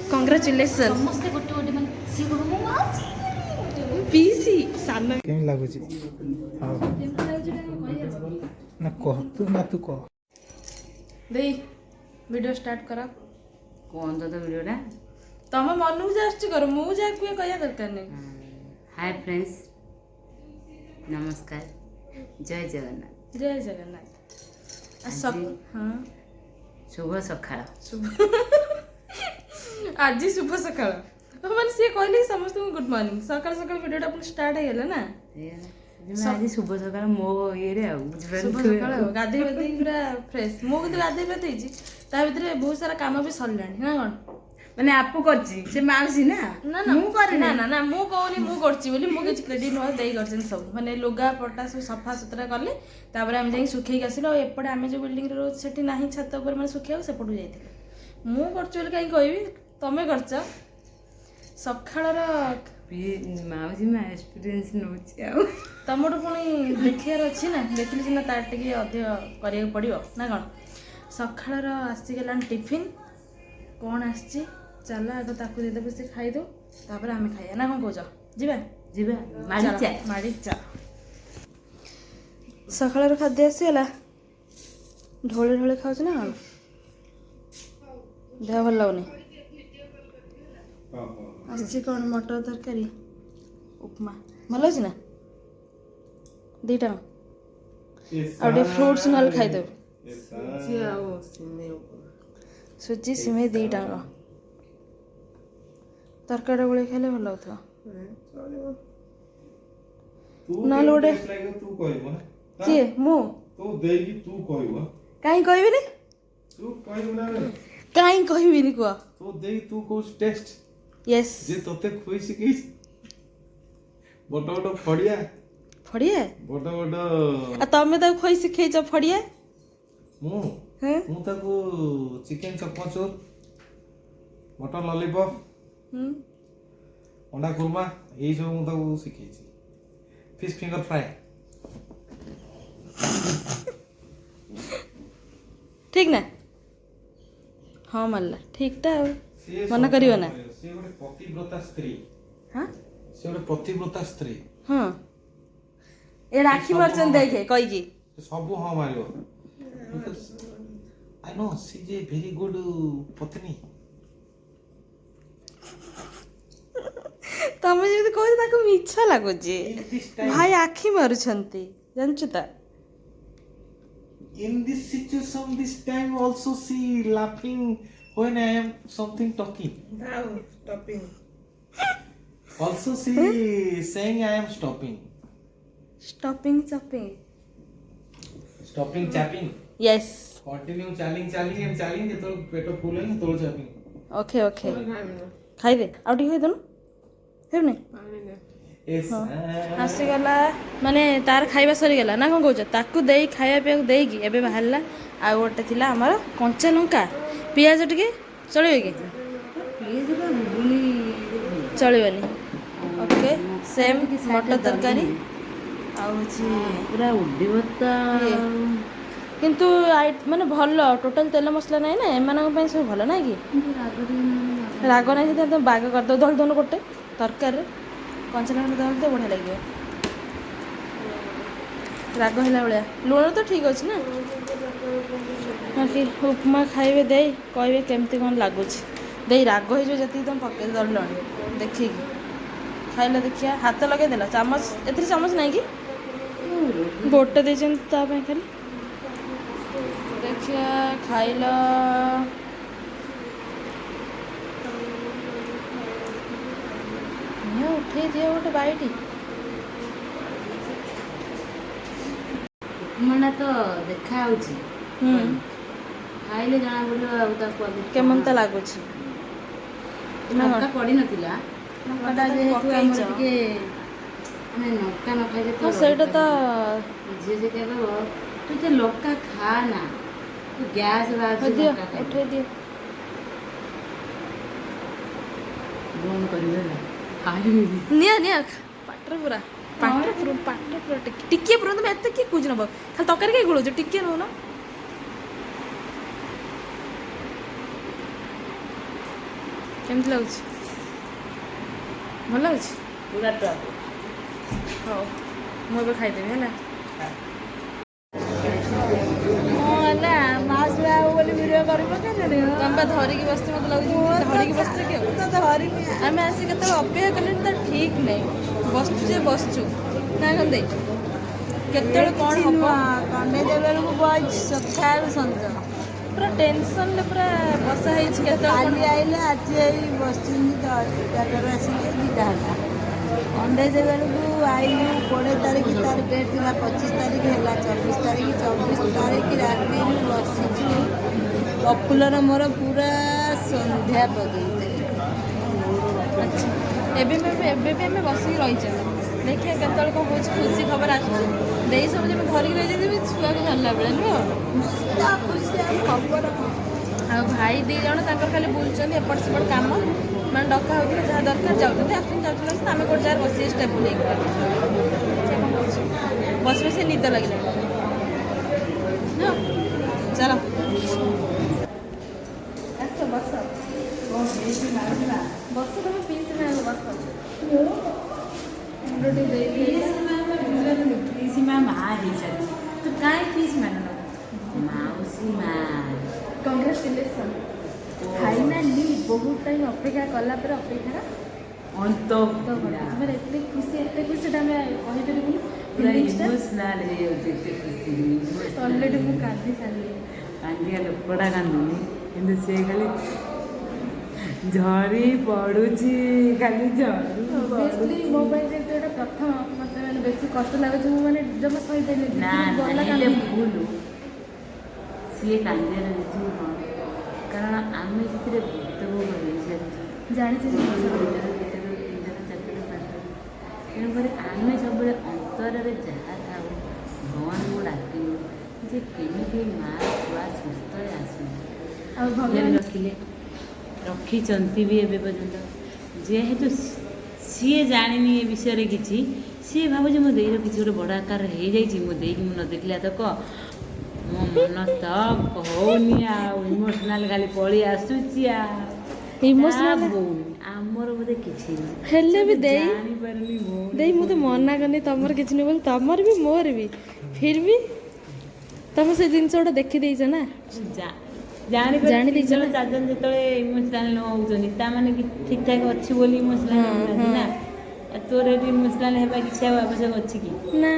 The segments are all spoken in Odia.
Congratulations. Busy. Sana. କେମିତି ଲାଗୁଛି ନା କହ ତୁ କହ ଦେଇ ଭିଡ଼ିଓ ଷ୍ଟାର୍ଟ କର कौन तो वीडियोटा ତମ ମନକୁ ଯାହା ଆସୁଛି କର ମୁଁ ଯାହା କୁହେ କହିବା ଦରକାର ନାହିଁ हाय फ्रेंड्स नमस्कार जय जगन्नाथ ଜୟ ଜଗନ୍ନାଥ ହଁ शुभ सकाळ ଆଜି ଶୁଭ ସକାଳ ମାନେ ସିଏ କହିଲେ କି ସମସ୍ତଙ୍କୁ ଗୁଡ୍ ମର୍ଣ୍ଣିଂ ସକାଳ ସକାଳ ଭିଡ଼ିଓଟା ପୁଣି ଷ୍ଟାର୍ଟ ହେଇଗଲା ନା आज शुभ सकाळ मो ये रे ଶୁଭ ସକାଳ ଆଉ ଗାଧେଇ ପାଧେଇ ପୁରା ଫ୍ରେଶ ମୁଁ କିନ୍ତୁ ଗାଧେଇ ପାଧେଇଛି ତା ଭିତରେ ବହୁତ ସାରା କାମ ବି ସରିଲାଣି ନା କ'ଣ ମାନେ ଆପୁ କରିଛି ସେ ମାଉସୀ ନା ନା ନା ମୁଁ କରେ ନା ନା ନା ମୁଁ କହୁନି ମୁଁ କରୁଛି ବୋଲି ମୁଁ କିଛି କ୍ରେଡିଟ୍ ନୁହଁ ଦେଇ କରିଛନ୍ତି ସବୁ ମାନେ ଲୁଗା ପଟା ସବୁ ସଫା ସୁତରା କଲେ ତାପରେ ଆମେ ଯାଇକି ଶୁଖେଇକି ଆସିଲୁ ଆଉ ଏପଟେ ଆମେ ଯେଉଁ ବିଲ୍ଡିଂରେ ରହୁଛୁ ସେଠି ନାହିଁ ଛାତ ଉପରେ ମାନେ ଶୁଖେଇବାକୁ ସେପଟକୁ ଯାଇଥିଲେ ମୁଁ କରୁଛି ବୋଲି କାହିଁକି କହିବି ତମେ କରିଛ ସକାଳର ମାଉସୀ ମା ଏକ୍ସପିରିଏନ୍ସ ନଉଛି ଆଉ ତମଠୁ ପୁଣି ଦେଖିବାର ଅଛି ନା ଦେଖିଲେ ସିନା ତାର ଟିକେ ଅଧିକ କରିବାକୁ ପଡ଼ିବ ନା କ'ଣ ସକାଳର ଆସିଗଲାଣି ଟିଫିନ୍ କ'ଣ ଆସିଛି ଚାଲ ଆଗ ତାକୁ ଦେଇଦେବୁ ସେ ଖାଇଦେଉ ତାପରେ ଆମେ ଖାଇବା ନା କ'ଣ କହୁଛ ଯିବା ଯିବା ମାଡ଼ି ଚା ସକାଳର ଖାଦ୍ୟ ଆସିଗଲା ଢୋଳି ଢୋଳି ଖାଉଛୁ ନା କ'ଣ ଦେହ ଭଲ ଲାଗୁନି ଆସିଛି କ'ଣ ମଟର ତରକାରୀ ଉପମା ଭଲ ଅଛି ନା ଦୁଇଟା ଆଉ ଟିକେ ଫ୍ରୁଟ୍ସ ନହେଲେ ଖାଇଦେବୁ ସୁଜି ସିମେଇ ଦୁଇଟାଙ୍କ ତରକାରୀ ଗୋଳେଇ ଖାଇଲେ ଭଲ ଲାଗୁଥିବ ନହେଲେ ଗୋଟେ କିଏ ମୁଁ କାହିଁ କହିବିନି କାହିଁ କହିବିନି କୁହ ୟେସ୍ ତତେ ଖୁଇ ଶିଖେଇଛି ବଡ ବଡ ଫଡିଆ ଫଡ଼ିଆ ବଡ ବଡ ଆଉ ତମେ ତାକୁ ଖୋଇ ଶିଖେଇଛ ଫଡ଼ିଆ ମୁଁ ତାକୁ ଚିକେନ ଚକମଚୁର ମଟନ ଲଲିପପ୍ ଅଣ୍ଡା କୁର୍ମା ଏଇ ସବୁ ମୁଁ ତାକୁ ଶିଖେଇଛି ଫିସ୍ ଫିଙ୍ଗର ଫ୍ରାଏ ଠିକ ନା ହଁ ମାରିଲା ଠିକଟା ଆଉ ମନା କରିବ ନା ସେ ଗୋଟେ ପତିବ୍ରତା ସ୍ତ୍ରୀ ହଁ ସେ ଗୋଟେ ପତିବ୍ରତା ସ୍ତ୍ରୀ ହଁ ଏ ରାକ୍ଷୀ ମାରୁଛନ୍ତି ଦେଖେ କହିକି ସବୁ ହଁ ମାରିବ I know she is a very good ପତ୍ନୀ ତମେ ଯେମିତି କହୁଛ ତାକୁ ମିଛ ଲାଗୁଛି ଭାଇ ଆଖି ମାରୁଛନ୍ତି ଜାଣିଛୁ ତ in this situation this time also she laughing when I am something talking also she saying I am stopping stopping chapping yes continue ଚାଲିଂ ଯେତେବେଳେ ପେଟ ଫୁଲ ହେଇ ତୋଳ ଚାପିଂ ଓକେ ଖାଇଦେ ଆଉ ଟିକେ ଖାଇଦେନୁ ହେଉନି ଆସିଗଲା ମାନେ ତାର ଖାଇବା ସରିଗଲା ନା କ'ଣ କହୁଛ ତାକୁ ଦେଇ ଖାଇବା ପିଇବାକୁ ଦେଇକି ଏବେ ବାହାରିଲା ଆଉ ଗୋଟେ ଥିଲା ଆମର କଞ୍ଚା ଲଙ୍କା ପିଆଜ ଟିକେ ଚଳିବ କି ଚଳିବନି ଓକେ ସେମ୍ ମଟର ତରକାରୀ ଆଉ ହେଉଛି ପୁରା ଉଡ଼ିବ ତ କିନ୍ତୁ ମାନେ ଭଲ ଟୋଟାଲ ତେଲ ମସଲା ନାହିଁ ନା ଏମାନଙ୍କ ପାଇଁ ସବୁ ଭଲ ନାହିଁ କି ରାଗ ନାହିଁ ଯଦି ତମେ ବାଗ କରିଦେବ ଧଳି ଧନୁ ଗୋଟେ ତରକାରୀରେ କଞ୍ଚା ଲଙ୍କା ଧରି ତ ବଢ଼ିଆ ଲାଗିବ ରାଗ ହେଲା ଭଳିଆ ଲୁଣ ତ ଠିକ୍ ଅଛି ନା ବାକି ଉପମା ଖାଇବେ ଦେଇ କହିବେ କେମିତି କ'ଣ ଲାଗୁଛି ଦେଇ ରାଗ ହେଇଯିବ ଯେତିକି ତମେ ପକେଇ ଧରିଲଣି ଦେଖିକି ଖାଇଲେ ଦେଖିବା ହାତ ଲଗେଇଦେଲ ଚାମଚ ଏଥିରେ ଚାମଚ ନାହିଁ କି ଗୋଟେ ଦେଇଛନ୍ତି ତା ପାଇଁ ଖାଲି ଦେଖିବା ଖାଇଲ ଉଠେଇ ଦିଅ ଗୋଟେ ବାଇଟି ଉପମାଟା ତ ଦେଖା ହେଉଛି ଖାଇଲେ ଜଣା ପଡ଼ିବ ଆଉ ତାକୁ କେମିତି ଲାଗୁଛି ଲଙ୍କା ପଡ଼ିନଥିଲା ଲଙ୍କାଟା ଯେହେତୁ ଆମର ଟିକେ ମାନେ ଲଙ୍କା ନ ଖାଇଲେ ତ ସେଇଟା ତ ଯିଏ ଯେ କହିବ ତୁ ତ ଲଙ୍କା ଖା ନା ତୁ ଗ୍ୟାସ୍ ବାହାରୁଛି ଉଠେଇ ଦିଅ ବନ୍ଦ କରିବେ ନା ନିଅ ପାଟରେ ପୁରା ଟିକେ ପୁରା ତମେ ଏତେ କିଏ କୁਝ ନବ ଖାଲି ତରକାରୀ କାହିଁ ଗୋଳଉଛ ଟିକେ ନଉନ କେମିତି ଲାଗୁଛି? ଭଲ ଲାଗୁଛି? ପୁରା ଟପ୍। ହଉ ମୁଁ ଏବେ ଖାଇଦେବି ହେଲା। ହଁ ହେଲା ମାଉସୀ ବାବୁ ବୋଲି ଭିଡ଼ିଓ କରିବ କେମିତି? ତମେ ବା ଧରିକି ବସିଛ, ମୋତେ ଲାଗୁଛି ଧରିକି ବସିଛ କି ଆଉ? ଆମେ ଆସି କେତେବେଳେ ଅପେକ୍ଷା କଲେଣି ତା ଠିକ୍ ନାହିଁ। ବସୁଛୁ ଯେ ବସୁଛୁ ନା କଣ ଦେଇ କେତେବେଳେ କ'ଣ ହବ? କଣ୍ଡେଇ ବେଳକୁ ବଇଛି ସକାଳୁ ସଞ୍ଜ ପୁରା ଟେନସନ୍ରେ ପୁରା ବସା ହେଇଛି। କେତେବେଳେ କାଲି ଆଇଲେ ଆଜି ଏଇ ବସିଛନ୍ତି 11ଟାରୁ ଆସିକି 2ଟା ହେଲା। କଣ୍ଡେଇ ବେଳକୁ ଆଇଲୁ 20 ତାରିଖ, ତାର ଡେଟ୍ ଥିଲା 25 ତାରିଖ, ହେଲା 24 ତାରିଖ। 24 ତାରିଖ ରାତିରୁ ବସିଛୁ ପ୍ରଫୁଲ୍ଲର ମୋର ପୁରା ସନ୍ଧ୍ୟା ପର୍ଯ୍ୟନ୍ତ। ଆଚ୍ଛା ଏବେ ବି ଆମେ ବସିକି ରହିଛନ୍ତି। ଦେଖିବା କେତେବେଳେ କ'ଣ ହେଉଛି, ଖୁସି ଖବର ଆସୁଛି। ଦେଇ ସବୁ ଯେବେ ଧରିକି ରହିଯାଇଥିବି ଛୁଆକୁ ଧରିଲା ବେଳେ ନୁହଁ। ଖୁସି ଆଉ ଖବର ଆଉ ଭାଇ 2 ଜଣ ତାଙ୍କର ଖାଲି ବୁଲୁଛନ୍ତି ଏପଟ ସେପଟ କାମ, ମାନେ ଡକା ହେଉଥିଲେ ଯାହା ଦରକାର ଯାଉଛନ୍ତି ଆସୁଛନ୍ତି ଯାଉଛନ୍ତି। ଆମେ ଗୋଟେ ଜାଗାରେ ବସିକି ଷ୍ଟେବୁଲ୍ ହେଇକି ବସି ବସି ନିଦ ଲାଗିଲାଣି। ହଁ ଚାଲ ଆସ ବସ ବସ ତମେ ପିସ୍ ନାଇଁ ବସ ମୁଣ୍ଡ ଟିକେ ଦେଇକି ପିସିମା ମା ହେଇଛନ୍ତି। ତୁ କାହିଁ ପିସିମା ମାଉସୀ ମା। କଂଗ୍ରାଚୁଲେସନ୍ ଫାଇନାଲି ବହୁତ ଟାଇମ୍ ଅପେକ୍ଷା କଲା ପରେ ଅପେକ୍ଷାର ଅନ୍ତ ତମର ଏତେ ଖୁସି ସେଟା ଆମେ କହିପାରିବୁନି। ଇମୋସନାଲ ହେଇଯାଉଛି ଏତେ ଖୁସି। ଅଲରେଡ଼ି ମୁଁ କାନ୍ଦି ସାରିଲି। କାନ୍ଦିଆ ଲୋକଟା କାନ୍ଦୁନି, କିନ୍ତୁ ସେ ଖାଲି ଝରି ପଡୁଛି, ଖାଲି ଝରି ଅବଭିୟସଲି ମୋ ପାଇଁ ଯେହେତୁ ଏଇଟା ପ୍ରଥମ, ମୋତେ ମାନେ ବେଶୀ କଷ୍ଟ ଲାଗୁଛି। ମୁଁ ମାନେ ଜମା ସହିପାରିନି। ନା ଗଲା ହେଲେ କାନ୍ଦିଲି। ଭୁଲ ସିଏ କାନ୍ଦିବାର ରିଜିନ୍ କ'ଣ? କାରଣ ଆମେ ସେଥିରେ ଭୁକ୍ତଭୋଗ ହେଇସାରିଛୁ। ଜାଣିଛି ତେଣୁକରି ଆମେ ସବୁବେଳେ ଅନ୍ତରରେ ଯାହା ଥାଉ ଭଗବାନଙ୍କୁ ଡାକିବୁ ଯେ କେମିତି ମା ଛୁଆ ସୁସ୍ଥରେ ଆସୁଛି। ଆଉ ଭଗବାନ ଭଗବାନ ରଖିଛନ୍ତି ବି ଏବେ ପର୍ଯ୍ୟନ୍ତ। ଯେହେତୁ ସିଏ ଜାଣିନି ଏ ବିଷୟରେ କିଛି, ସିଏ ଭାବୁଛି ମୋ ଦେଇର କିଛି ଗୋଟେ ବଡ଼ ଆକାର ହେଇଯାଇଛି, ମୋ ଦେଇକି ମୁଁ ନ ଦେଖିଲା ତକ ମୋ ମନ ତକ ହଉନି, ଆଉ ଇମୋସନାଲ୍ ଖାଲି ପଳେଇ ଆସୁଛି। ଆଉ ଇମୋସନାଲ୍ ଆମର ବୋଧେ କିଛି ନାହିଁ, ହେଲେ ବି ଦେଇ ଜାଣିପାରୁନି ଦେଇ ମୁଁ ତ ମନା କରିନି ତମର କିଛି ନୁହେଁ ବୋଲି। ତମର ବି ମୋର ବି ଫିର୍ ବି ତମେ ସେ ଜିନିଷ ଗୁଡ଼ା ଦେଖିଦେଇଛ ନା, ଜାଣି ଦେଇଛ ନା। 4 ଜଣ ଯେତେବେଳେ ଇମୋସନାଲ୍ ନ ହେଉଛନ୍ତି ତାମାନେ ଠିକ୍ ଠାକ୍ ଅଛି ବୋଲି ଇମୋସନାଲ୍ ହେଉଛନ୍ତି ନା। ତୋର ଏଠି ଇମୋସନାଲ୍ ହେବା କିଛି ଆଉ ଆବଶ୍ୟକ ଅଛି କି? ନା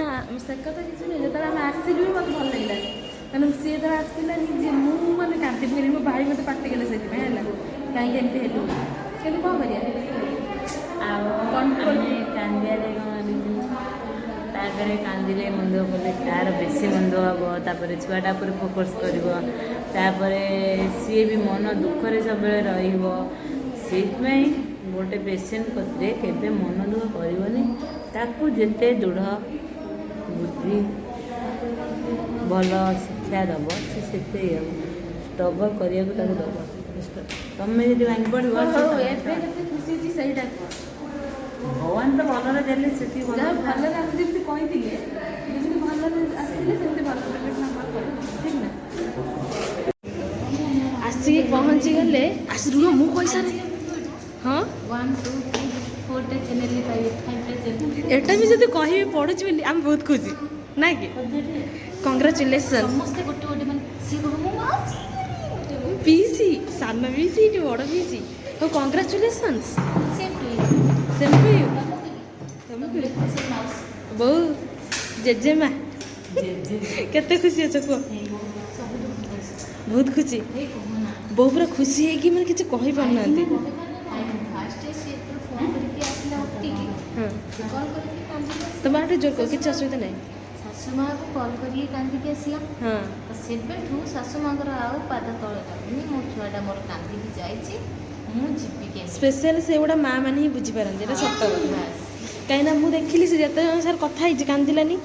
ସେ କଥା କିଛି ନାହିଁ। ଯେତେବେଳେ ଆମେ ଆସିଲୁ ବି ମୋତେ ଭଲ ଲାଗିଲାନି, କାରଣ ସିଏ ଯେତେବେଳେ ଆସିଥିଲା ନିଜେ ମୁଁ ମାନେ କାନ୍ଦି ପକେଇଲି। ମୋ ଭାଇ ମୋତେ ପାଟି କଲେ ସେଥିପାଇଁ ହେଲା, କାହିଁକି ଏମିତି ହେଲୁ, କିନ୍ତୁ କ'ଣ କରିବା ଆଉ କଣ୍ଟ୍ରୋଲ। ଆମେ କାନ୍ଦିଆରେ କ'ଣ ତାପରେ କାନ୍ଦିଲେ ମନ୍ଦ କଲେ ତାର ବେଶୀ ମନ୍ଦ ହେବ, ତାପରେ ଛୁଆଟା ଉପରେ ଫୋକସ୍ କରିବ, ତାପରେ ସିଏ ବି ମନ ଦୁଃଖରେ ସବୁବେଳେ ରହିବ। ସେଇଥିପାଇଁ ଗୋଟେ ପେସେଣ୍ଟ କତିରେ କେବେ ମନ ଦୁଃଖ କରିବନି। ତାକୁ ଯେତେ ଦୃଢ଼ ବୁଦ୍ଧି ଭଲ ଶିକ୍ଷା ଦେବ ସେ ସେତେ ଷ୍ଟ୍ରଗଲ୍ କରିବାକୁ ତାକୁ ଦେବ। ତମେ ଯଦି ଭାଙ୍ଗି ପଡ଼ିବ ଏବେ କେତେ ଖୁସି ଅଛି ସେଇଟା କୁହ। ଭଗବାନ ତ ଭଲରେ ଦେଲେ ସେତିକି ଭଲ। ଯାହା ଭଲରେ ଆମେ ଯେମିତି କହିଥିଲେ, ଯେମିତି ଭଲରେ ଆସିଥିଲେ ସେମିତି ଭଲରେ ଠିକ୍ ନା। ଆସିକି ପହଞ୍ଚିଗଲେ ରୁହ ମୁଁ କହିସାରେ। ହଁ 1 2 3 4ଟା ଚ୍ୟାନେଲ୍ ପାଇବେ, 5ଟା ଚ୍ୟାନେଲ୍। ଏଟା ବି ଯଦି କହିବେ ପଢ଼ୁଛି ବୋଲି ଆମେ ବହୁତ ଖୁସି ନା କି? କଂଗ୍ରାଚୁଲେସନ୍। ସମସ୍ତେ ଗୋଟେ ଗୋଟେ ମାନେ ସିଏ କହିବ ମୁଁ ମାଉସୀ ପିଇସି ସାନ ପିଇସି ଏଠି ବଡ଼ ପିଇସି। ହଉ କଂଗ୍ରାଚୁଲେସନ୍ସ। ସେମିତି ସେମିତି ତମକୁ ସେ ମାଉସୀ ବୋଉ ଜେଜେମା ଜେଜେ କେତେ ଖୁସି ଅଛ କୁହ? ସବୁଠୁ ବହୁତ ଖୁସି। ଏଇ କହନା ବୋଉ ପୁରା ଖୁସି ହେଇକି ମାନେ କିଛି କହିପାରୁନାହାନ୍ତି। ଫାଷ୍ଟ ସେ ଫୋନ୍ କରିକି ଆସିଲା ଉଠିକି ହଁ କଲ୍ କରିକି କାନ୍ଦିକି ଆସିଲା। ତମ ଆଠୁ ଜୋର କୁହ, କିଛି ଅସୁବିଧା ନାହିଁ। ଶାଶୁ ମାଆକୁ କଲ୍ କରିକି କାନ୍ଦିକି ଆସିଲା। ହଁ ତ ସେବେଠୁ ଶାଶୁ ମାଆଙ୍କର ଆଉ ପାଦ ତଳେ ଲାଗୁନି। ମୋ ଛୁଆଟା ମୋର କାନ୍ଦିକି ଯାଇଛି, ମୁଁ ଯିବି କେମିତି। ସ୍ପେଶାଲ ସେଗୁଡ଼ା ମାଆ ମାନେ ହିଁ ବୁଝିପାରନ୍ତି, ଏଇଟା ସତ କଥା। ବାସ୍। କାହିଁକିନା ମୁଁ ଦେଖିଲି ସେ ଯେତେ ଜଣ ସାର୍ କଥା ହେଇଛି କାନ୍ଦିଲାନି।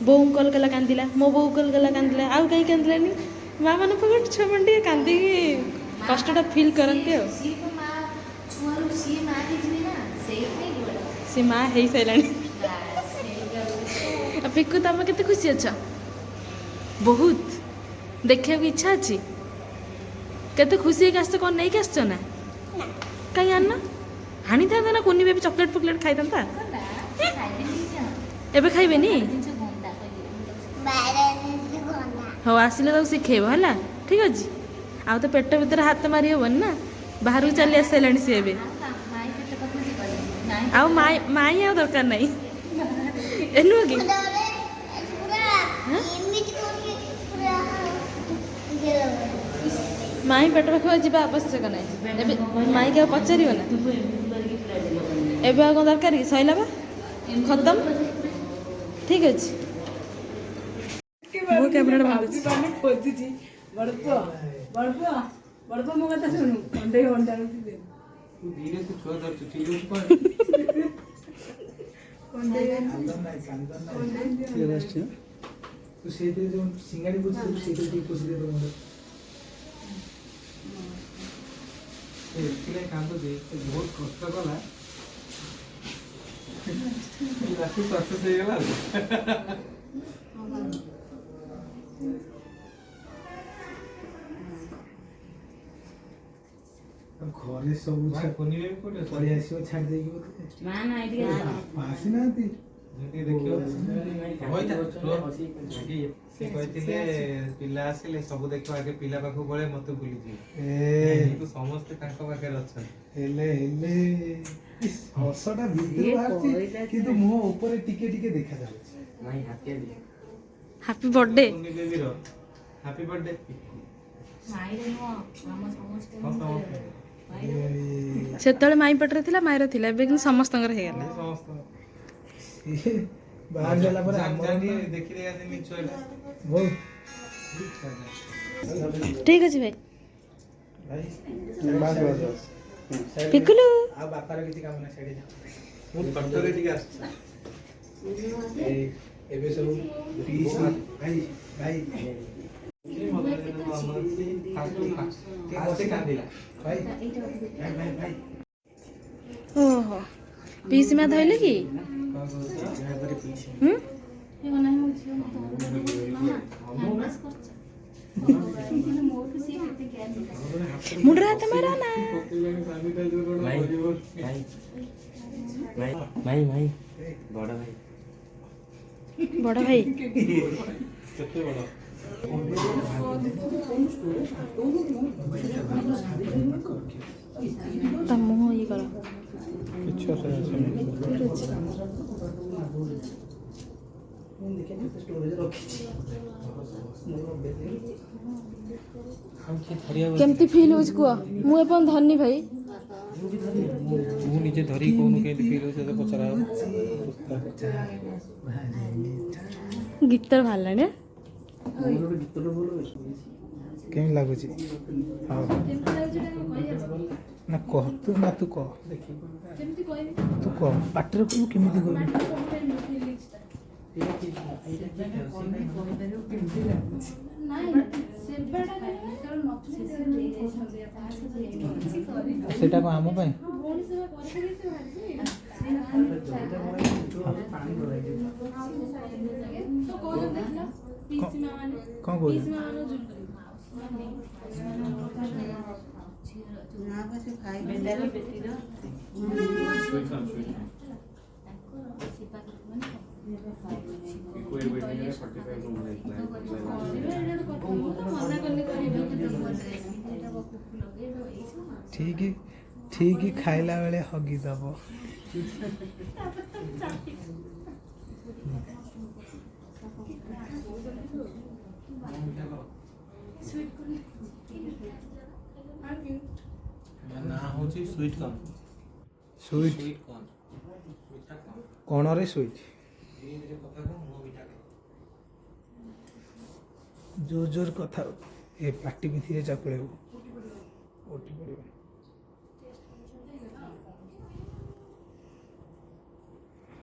ବୋଉଙ୍କୁ କଲ୍ କଲା କାନ୍ଦିଲା, ମୋ ବୋଉ କଲ୍ କଲା କାନ୍ଦିଲା, ଆଉ କାହିଁ କାନ୍ଦିଲାନି? ମାଆ ମାନଙ୍କ ପାଖରେ ଛୁଆମାନେ ଟିକେ କାନ୍ଦିକି କଷ୍ଟଟା ଫିଲ୍ କରନ୍ତି ଆଉ। ସିଏ ତ ମା ଛୁଆରୁ ସିଏ ମା ହେଇଯିବେ ନା, ସେଇଥିପାଇଁ ଗୋଡ଼ ସେ ମାଆ ହେଇସାରିଲାଣି। ଆଉ ପିକୁ ତମେ କେତେ ଖୁସି ଅଛ? ବହୁତ ଦେଖିବାକୁ ଇଚ୍ଛା ଅଛି। କେତେ ଖୁସି ହେଇକି ଆସିଛ, କ'ଣ ନେଇକି ଆସିଛ ନା? କାହିଁ ଆଣିନ? ଆଣିଥାନ୍ତା ନା କୁନି ବେବି ଚକଲେଟ୍ ଫକଲେଟ୍ ଖାଇଥାନ୍ତା। ଏବେ ଖାଇବେନି? ହଉ ଆସିଲେ ତାକୁ ଶିଖେଇବ ହେଲା, ଠିକ୍ ଅଛି। ଆଉ ତ ପେଟ ଭିତରେ ହାତ ମାରି ହେବନି ନା, ବାହାରକୁ ଚାଲି ଆସିସାରିଲାଣି ସିଏ ଏବେ। ଆଉ ମାଇଁ ଆଉ ଦରକାର ନାହିଁ ଏ ନୁହଁ କି? ମାଇଁ ପେଟ ପାଖକୁ ଯିବା ଆବଶ୍ୟକ ନାହିଁ। ଏବେ ମାଇଁକି ଆଉ ପଚାରିବ ନା? ଏବେ ଆଉ କ'ଣ ଦରକାର କି? ସଇଲା ବା, ଖତମ, ଠିକ୍ ଅଛି। ମୋ କ୍ୟାମେରାଟା ଭାବୁଛି ଖୋଜୁଛି ବଡ଼ ପୁଅ ମୋ କଥା ଶୁଣୁ ଅଣ୍ଡେଇ ଅଣ୍ଡା ତୁ ଧୀରେ ତୁ ଛୁଆ ଧରୁଛୁ ଚିଲଉଛୁ କଣ? ତୁ ସେଇଥିରେ ଯୋଉ ସିଙ୍ଗାଡ଼ି ବୁଝିଛୁ ସେଇଥିରେ ଟିକେ ପୋଷି ଦେ ତମର। ଏଥିରେ କାନ୍ଦୁଛି ବହୁତ କଷ୍ଟ କଲା ରାତି ସକ୍ସେସ୍ ହେଇଗଲା ଆଉ। ଘରେ ସବୁ ପଳେଇ ଆସିବ ଛାଡ଼ି ଦେଇକି ବୋଧେ ଆସିନାହାନ୍ତି। ସେ କହିଥିଲେ ପିଲା ଆସିଲେ ସବୁ ଦେଖିବ ଆଗେ ପିଲା ପାଖକୁ ପଳେଇ ମତେ ଭୁଲିଯିବେ। ସମସ୍ତେ ତାଙ୍କ ପାଖରେ ଅଛନ୍ତି। ହେଲେ ହସଟା ଭିତରୁ ଆସୁଛି କିନ୍ତୁ ମୁହଁ ଉପରେ ଟିକେ ଟିକେ ଦେଖାଯାଉଛି। Happy birthday. Happy birthday. ସେତେବେଳେ ମାଇଁ ପଟରେ ଥିଲା, ମାଇର ଥିଲା, ଏବେ କିନ୍ତୁ ସମସ୍ତଙ୍କର ହେଇଗଲା। ବାହାରି ଗଲା ପରେ ଦେଖିଦେଇ ଆସିନି ଛୁଆଟା ବହୁତ ଠିକ୍ ଅଛି ଭାଇ। ଭାଇ ପିକୁଲୁ ଆଉ ବାପାର କିଛି କାମ ନାହିଁ, ସେଇଠି ମୁଁ ଫଟୋରେ ଟିକେ ଆସିଛି। ଏବେ ସବୁ ଭାଇ ଭାଇ ଓହୋ, ପିଇସି ମା ଧଇଲେ କି? ମୁଣ୍ଡରେ ହାତ ମାର ନା। ବଡ଼ ଭାଇ କେତେ ବଡ଼? ତା ମୁହଁ ଇଏ କର। କେମିତି ଫିଲ୍ ହଉଛି କୁହ? ମୁଁ ଏବେ ଧନୀ ଭାଇ। ମୁଁ ନିଜେ ଧରିକି କହୁନୁ କେମିତି ଫିଲ୍ ହଉଛି ପଚରା ହବ। ଗୀତର ବାହାରିଲାଣି କେମିତି ଲାଗୁଛି? ନା କହ ତୁ କହ ତୁ କହ ପାଟିରେ କହିବୁ କେମିତି କହିବୁ? ସେଇଟା କଣ ଆମ ପାଇଁ? କଣ କହୁଛୁ? ଠିକ ଖାଇଲା ବେଳେ ହଗି ଦବ। ନା ହଉଛି ସୁଇଟ୍ କର୍ନ। ସୁଇଟ୍ କଣରେ ସୁଇଟ୍? ଜୋର କଥା ଏ ପାଟି ଭିତରେ ଚାକୁଳେଇବୁ।